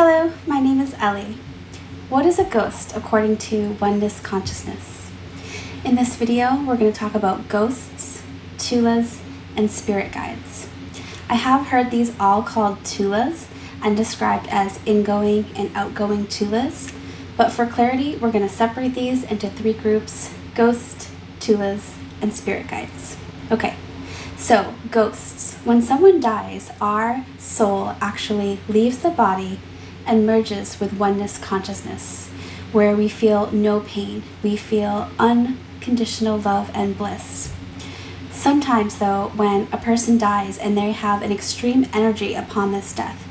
Hello, my name is Ellie. What is a ghost according to oneness consciousness? In this video, we're going to talk about ghosts, tulas, and spirit guides. I have heard these all called tulas and described as ingoing and outgoing tulas, but for clarity, we're going to separate these into three groups: ghosts, tulas, and spirit guides. Okay. So, ghosts. When someone dies, our soul actually leaves the body and merges with oneness consciousness, where we feel no pain. We feel unconditional love and bliss. Sometimes, though, when a person dies and they have an extreme energy upon this death,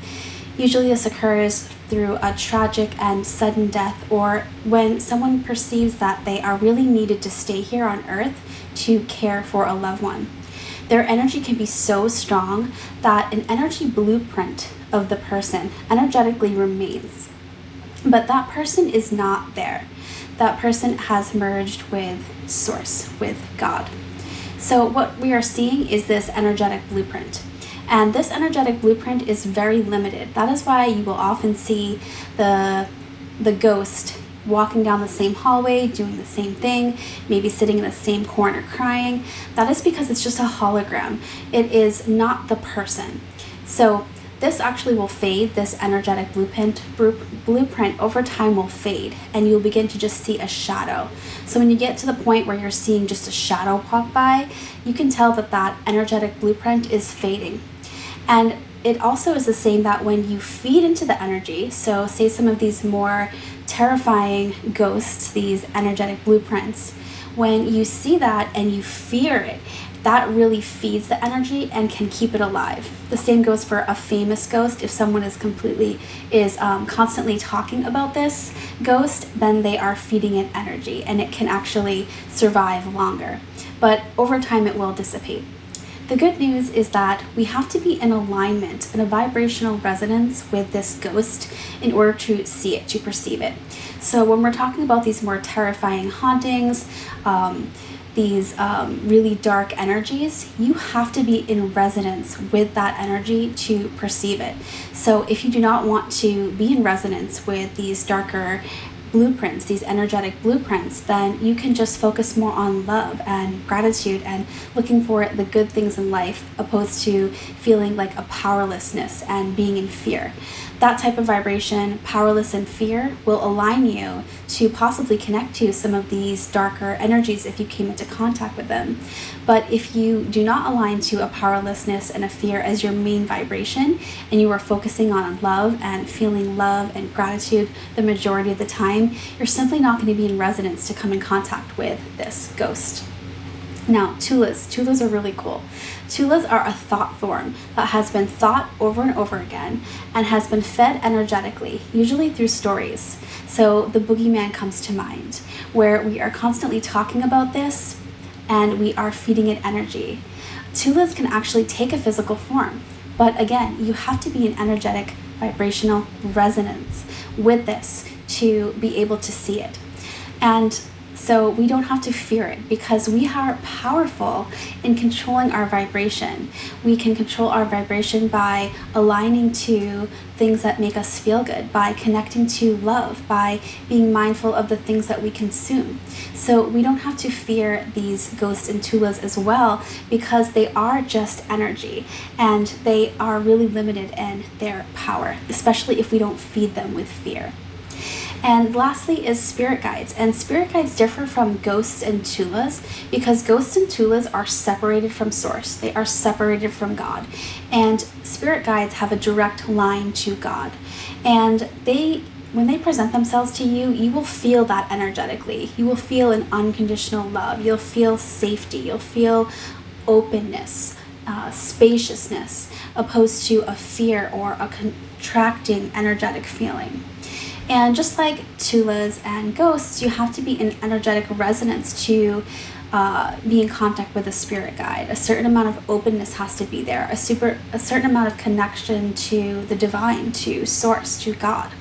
usually this occurs through a tragic and sudden death, or when someone perceives that they are really needed to stay here on earth to care for a loved one. Their energy can be so strong that an energy blueprint of the person energetically remains. But that person is not there. That person has merged with Source, with God. So what we are seeing is this energetic blueprint. And this energetic blueprint is very limited. That is why you will often see the ghost walking down the same hallway, doing the same thing, maybe sitting in the same corner crying. That is because it's just a hologram. It is not the person. So this actually will fade. This energetic blueprint over time will fade, and you'll begin to just see a shadow. So when you get to the point where you're seeing just a shadow pop by, you can tell that that energetic blueprint is fading. And it also is the same that when you feed into the energy, so say some of these more terrifying ghosts, these energetic blueprints, when you see that and you fear it, that really feeds the energy and can keep it alive. The same goes for a famous ghost. If someone is constantly talking about this ghost, then they are feeding it energy and it can actually survive longer. But over time it will dissipate. The good news is that we have to be in alignment, in a vibrational resonance with this ghost in order to see it, to perceive it. So when we're talking about these more terrifying hauntings, these really dark energies, you have to be in resonance with that energy to perceive it. So if you do not want to be in resonance with these darker blueprints, these energetic blueprints, then you can just focus more on love and gratitude and looking for the good things in life, opposed to feeling like a powerlessness and being in fear. That type of vibration, powerless and fear, will align you to possibly connect to some of these darker energies if you came into contact with them. But if you do not align to a powerlessness and a fear as your main vibration, and you are focusing on love and feeling love and gratitude the majority of the time, you're simply not going to be in resonance to come in contact with this ghost. Now, tulas are really cool. Tulas are a thought form that has been thought over and over again and has been fed energetically, usually through stories. So the boogeyman comes to mind, where we are constantly talking about this and we are feeding it energy. Tulas can actually take a physical form, but again, you have to be in energetic vibrational resonance with this to be able to see it. And so we don't have to fear it because we are powerful in controlling our vibration. We can control our vibration by aligning to things that make us feel good, by connecting to love, by being mindful of the things that we consume. So we don't have to fear these ghosts and tulas as well, because they are just energy and they are really limited in their power, especially if we don't feed them with fear. And lastly is spirit guides. And spirit guides differ from ghosts and tulas because ghosts and tulas are separated from Source. They are separated from God. And spirit guides have a direct line to God. And when they present themselves to you, you will feel that energetically. You will feel an unconditional love. You'll feel safety. You'll feel openness, spaciousness, opposed to a fear or a contracting energetic feeling. And just like tulas and ghosts, you have to be in energetic resonance to be in contact with a spirit guide. A certain amount of openness has to be there, a certain amount of connection to the divine, to Source, to God.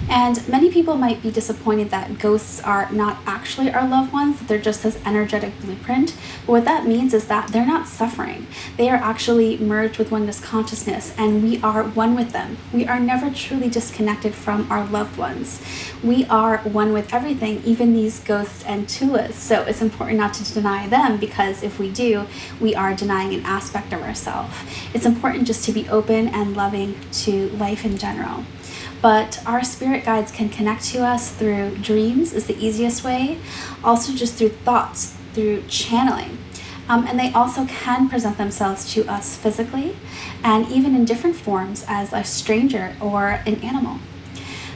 And many people might be disappointed that ghosts are not actually our loved ones, that they're just this energetic blueprint. But what that means is that they're not suffering. They are actually merged with oneness consciousness, and we are one with them. We are never truly disconnected from our loved ones. We are one with everything, even these ghosts and tulas. So it's important not to deny them, because if we do, we are denying an aspect of ourselves. It's important just to be open and loving to life in general. But our spirit guides can connect to us through dreams is the easiest way, also just through thoughts, through channeling. And they also can present themselves to us physically and even in different forms as a stranger or an animal.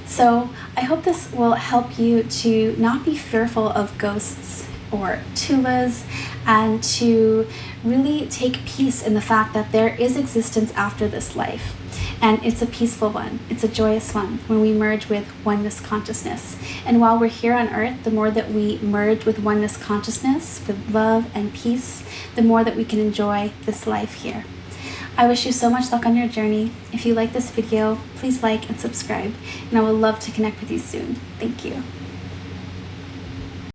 So I hope this will help you to not be fearful of ghosts or tulas, and to really take peace in the fact that there is existence after this life. And it's a peaceful one. It's a joyous one when we merge with oneness consciousness. And while we're here on earth, the more that we merge with oneness consciousness, with love and peace, the more that we can enjoy this life here. I wish you so much luck on your journey. If you like this video, please like and subscribe, and I would love to connect with you soon. Thank you.